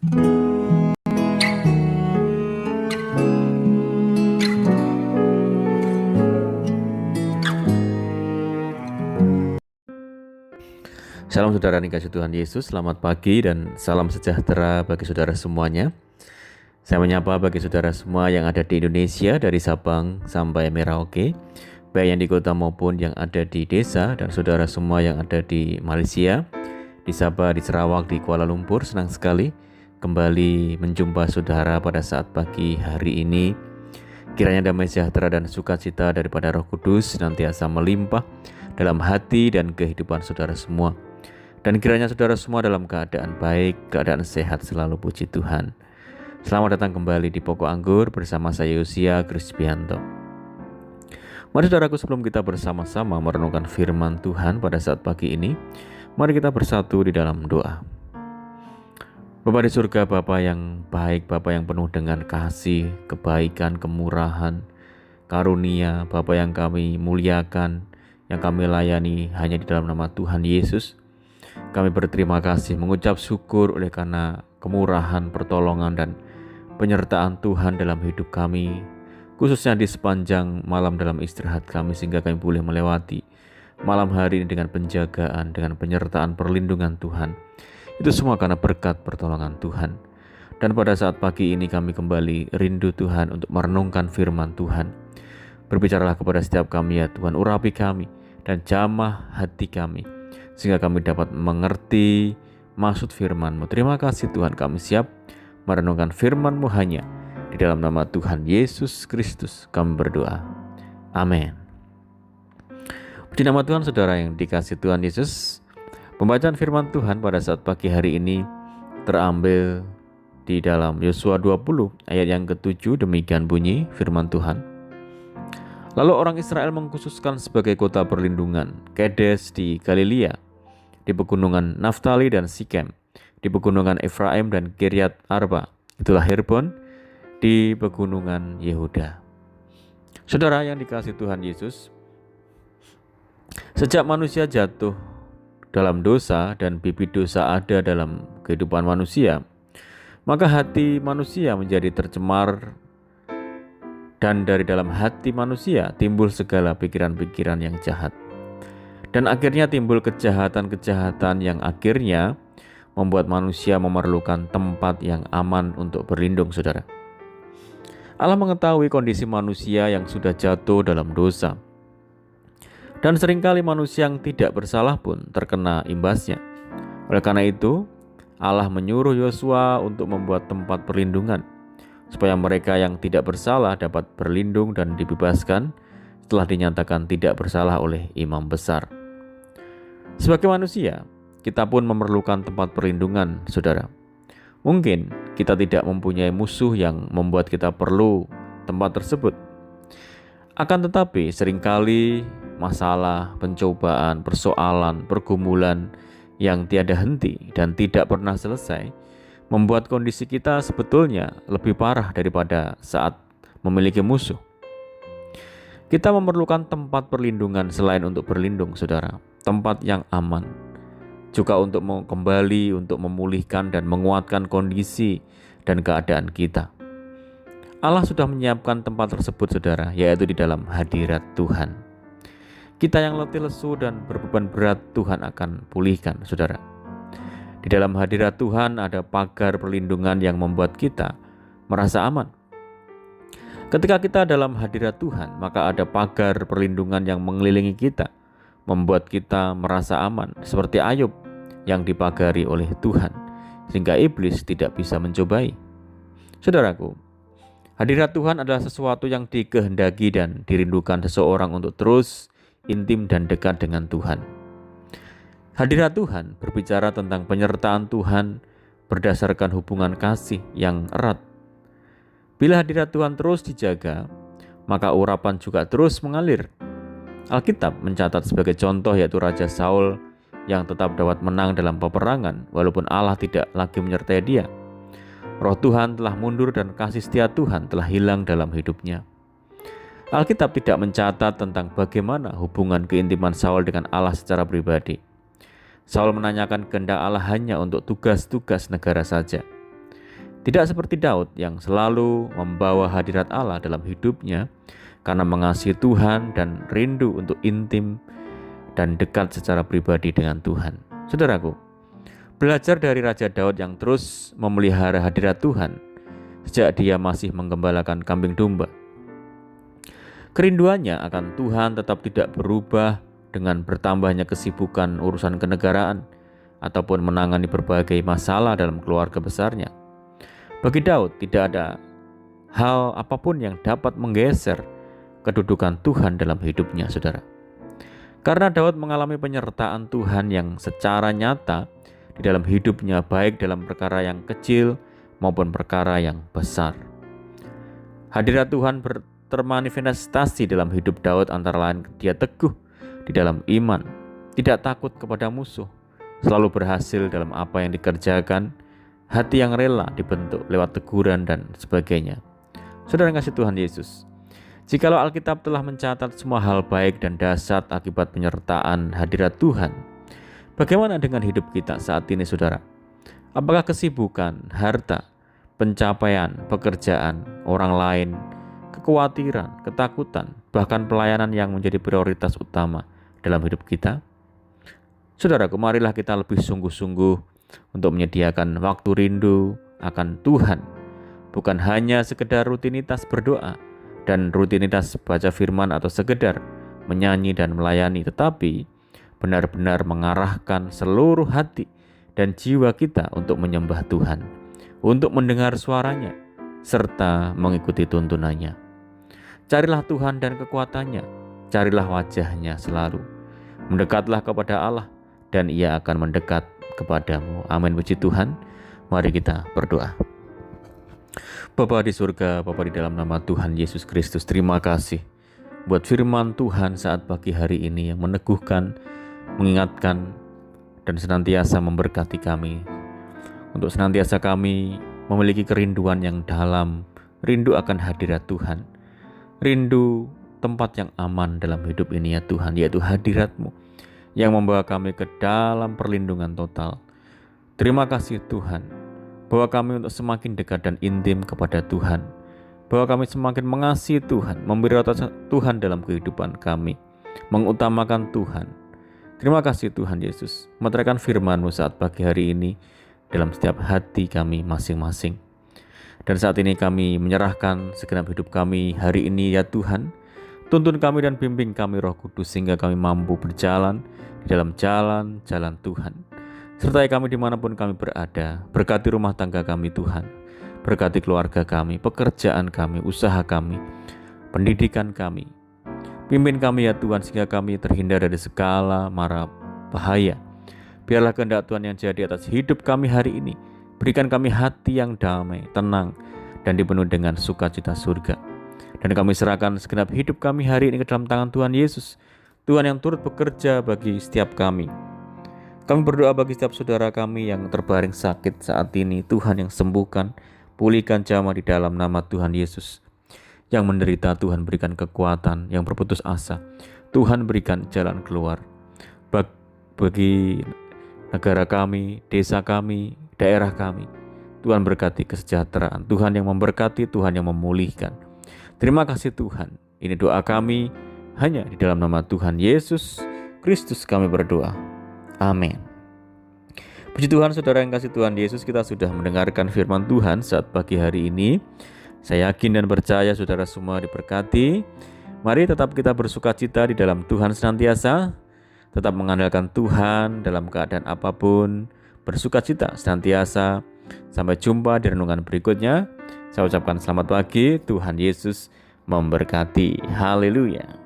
Salam saudara dikasih Tuhan Yesus, selamat pagi dan salam sejahtera bagi saudara semuanya. Saya menyapa bagi saudara semua yang ada di Indonesia dari Sabang sampai Merauke, baik yang di kota maupun yang ada di desa, dan saudara semua yang ada di Malaysia, di Sabah, di Sarawak, di Kuala Lumpur. Senang sekali kembali menjumpa saudara pada saat pagi hari ini. Kiranya damai sejahtera dan sukacita daripada Roh Kudus senantiasa melimpah dalam hati dan kehidupan saudara semua. Dan kiranya saudara semua dalam keadaan baik, keadaan sehat selalu, puji Tuhan. Selamat datang kembali di Pokok Anggur bersama saya Yosia Krispianto. Mari saudaraku, sebelum kita bersama-sama merenungkan firman Tuhan pada saat pagi ini, mari kita bersatu di dalam doa. Bapa di surga, Bapa yang baik, Bapa yang penuh dengan kasih, kebaikan, kemurahan, karunia, Bapa yang kami muliakan, yang kami layani hanya di dalam nama Tuhan Yesus. Kami berterima kasih, mengucap syukur oleh karena kemurahan, pertolongan, dan penyertaan Tuhan dalam hidup kami, khususnya di sepanjang malam dalam istirahat kami, sehingga kami boleh melewati malam hari ini dengan penjagaan, dengan penyertaan perlindungan Tuhan. Itu semua karena berkat pertolongan Tuhan. Dan pada saat pagi ini kami kembali rindu Tuhan untuk merenungkan firman Tuhan. Berbicaralah kepada setiap kami ya Tuhan, urapi kami dan jamah hati kami, sehingga kami dapat mengerti maksud firman-Mu. Terima kasih Tuhan, kami siap merenungkan firman-Mu hanya di dalam nama Tuhan Yesus Kristus kami berdoa. Amin. Puji nama Tuhan, saudara yang dikasih Tuhan Yesus. Pembacaan firman Tuhan pada saat pagi hari ini terambil di dalam Yosua 20 ayat yang ke-7. Demikian bunyi firman Tuhan. Lalu orang Israel mengkhususkan sebagai kota perlindungan Kedes di Galilea, di pegunungan Naftali dan Sikem, di pegunungan Efraim dan Kiryat Arba, itulah Herbon di pegunungan Yehuda. Saudara yang dikasihi Tuhan Yesus, sejak manusia jatuh dalam dosa dan bibit dosa ada dalam kehidupan manusia, maka hati manusia menjadi tercemar, dan dari dalam hati manusia timbul segala pikiran-pikiran yang jahat. Dan akhirnya timbul kejahatan-kejahatan yang akhirnya membuat manusia memerlukan tempat yang aman untuk berlindung, saudara. Allah mengetahui kondisi manusia yang sudah jatuh dalam dosa. Dan seringkali manusia yang tidak bersalah pun terkena imbasnya. Oleh karena itu, Allah menyuruh Yosua untuk membuat tempat perlindungan, supaya mereka yang tidak bersalah dapat berlindung dan dibebaskan setelah dinyatakan tidak bersalah oleh imam besar. Sebagai manusia, kita pun memerlukan tempat perlindungan, saudara. Mungkin kita tidak mempunyai musuh yang membuat kita perlu tempat tersebut. Akan tetapi seringkali masalah, pencobaan, persoalan, pergumulan yang tiada henti dan tidak pernah selesai membuat kondisi kita sebetulnya lebih parah daripada saat memiliki musuh. Kita memerlukan tempat perlindungan selain untuk berlindung, saudara. Tempat yang aman, juga untuk kembali, untuk memulihkan dan menguatkan kondisi dan keadaan kita. Allah sudah menyiapkan tempat tersebut, saudara, yaitu di dalam hadirat Tuhan. Kita yang letih lesu dan berbeban berat, Tuhan akan pulihkan, saudara. Di dalam hadirat Tuhan ada pagar perlindungan yang membuat kita merasa aman. Ketika kita dalam hadirat Tuhan, maka ada pagar perlindungan yang mengelilingi kita, membuat kita merasa aman, seperti Ayub yang dipagari oleh Tuhan, sehingga iblis tidak bisa mencobai. Saudaraku, hadirat Tuhan adalah sesuatu yang dikehendaki dan dirindukan seseorang untuk terus intim dan dekat dengan Tuhan. Hadirat Tuhan berbicara tentang penyertaan Tuhan berdasarkan hubungan kasih yang erat. Bila hadirat Tuhan terus dijaga, maka urapan juga terus mengalir. Alkitab mencatat sebagai contoh yaitu Raja Saul yang tetap dapat menang dalam peperangan walaupun Allah tidak lagi menyertai dia. Roh Tuhan telah mundur dan kasih setia Tuhan telah hilang dalam hidupnya. Alkitab tidak mencatat tentang bagaimana hubungan keintiman Saul dengan Allah secara pribadi. Saul menanyakan kehendak Allah hanya untuk tugas-tugas negara saja. Tidak seperti Daud yang selalu membawa hadirat Allah dalam hidupnya karena mengasihi Tuhan dan rindu untuk intim dan dekat secara pribadi dengan Tuhan. Saudaraku, belajar dari Raja Daud yang terus memelihara hadirat Tuhan sejak dia masih menggembalakan kambing domba. Kerinduannya akan Tuhan tetap tidak berubah dengan bertambahnya kesibukan urusan kenegaraan ataupun menangani berbagai masalah dalam keluarga besarnya. Bagi Daud tidak ada hal apapun yang dapat menggeser kedudukan Tuhan dalam hidupnya, saudara. Karena Daud mengalami penyertaan Tuhan yang secara nyata di dalam hidupnya, baik dalam perkara yang kecil maupun perkara yang besar. Hadirat Tuhan termanifestasi dalam hidup Daud antara lain dia teguh di dalam iman, tidak takut kepada musuh, selalu berhasil dalam apa yang dikerjakan, hati yang rela dibentuk lewat teguran dan sebagainya. Saudara yang kasih Tuhan Yesus, jikalau Alkitab telah mencatat semua hal baik dan dahsyat akibat penyertaan hadirat Tuhan, bagaimana dengan hidup kita saat ini, saudara? Apakah kesibukan, harta, pencapaian, pekerjaan, orang lain, kekhawatiran, ketakutan, bahkan pelayanan yang menjadi prioritas utama dalam hidup kita? Saudaraku, marilah kita lebih sungguh-sungguh untuk menyediakan waktu rindu akan Tuhan, bukan hanya sekedar rutinitas berdoa dan rutinitas baca firman atau sekedar menyanyi dan melayani, tetapi benar-benar mengarahkan seluruh hati dan jiwa kita untuk menyembah Tuhan, untuk mendengar suaranya, serta mengikuti tuntunannya. Carilah Tuhan dan kekuatannya, carilah wajahnya selalu. Mendekatlah kepada Allah, dan Ia akan mendekat kepadamu. Amin, puji Tuhan. Mari kita berdoa. Bapa di surga, Bapa di dalam nama Tuhan Yesus Kristus, terima kasih buat firman Tuhan saat pagi hari ini yang meneguhkan, mengingatkan, dan senantiasa memberkati kami. Untuk senantiasa kami memiliki kerinduan yang dalam, rindu akan hadirat Tuhan, rindu tempat yang aman dalam hidup ini ya Tuhan, yaitu hadirat-Mu yang membawa kami ke dalam perlindungan total. Terima kasih Tuhan, bahwa kami untuk semakin dekat dan intim kepada Tuhan, bahwa kami semakin mengasihi Tuhan, memberi Tuhan dalam kehidupan kami, mengutamakan Tuhan. Terima kasih Tuhan Yesus, meteraikan firman-Mu saat pagi hari ini dalam setiap hati kami masing-masing. Dan saat ini kami menyerahkan segenap hidup kami hari ini ya Tuhan. Tuntun kami dan bimbing kami Roh Kudus sehingga kami mampu berjalan di dalam jalan-jalan Tuhan. Sertai kami dimanapun kami berada. Berkati rumah tangga kami Tuhan. Berkati keluarga kami, pekerjaan kami, usaha kami, pendidikan kami. Pimpin kami ya Tuhan sehingga kami terhindar dari segala mara bahaya. Biarlah kehendak Tuhan yang jadi atas hidup kami hari ini. Berikan kami hati yang damai, tenang, dan dipenuhi dengan sukacita surga. Dan kami serahkan segenap hidup kami hari ini ke dalam tangan Tuhan Yesus, Tuhan yang turut bekerja bagi setiap kami. Kami berdoa bagi setiap saudara kami yang terbaring sakit saat ini, Tuhan yang sembuhkan, pulihkan jamah di dalam nama Tuhan Yesus. Yang menderita Tuhan berikan kekuatan, yang berputus asa Tuhan berikan jalan keluar. Bagi negara kami, desa kami, daerah kami, Tuhan berkati kesejahteraan, Tuhan yang memberkati, Tuhan yang memulihkan. Terima kasih Tuhan. Ini doa kami hanya di dalam nama Tuhan Yesus Kristus kami berdoa. Amin. Puji Tuhan, saudara yang kasih Tuhan Yesus, kita sudah mendengarkan firman Tuhan saat pagi hari ini. Saya yakin dan percaya saudara semua diberkati. Mari tetap kita bersukacita di dalam Tuhan senantiasa. Tetap mengandalkan Tuhan dalam keadaan apapun. Bersukacita senantiasa. Sampai jumpa di renungan berikutnya. Saya ucapkan selamat pagi, Tuhan Yesus memberkati. Haleluya.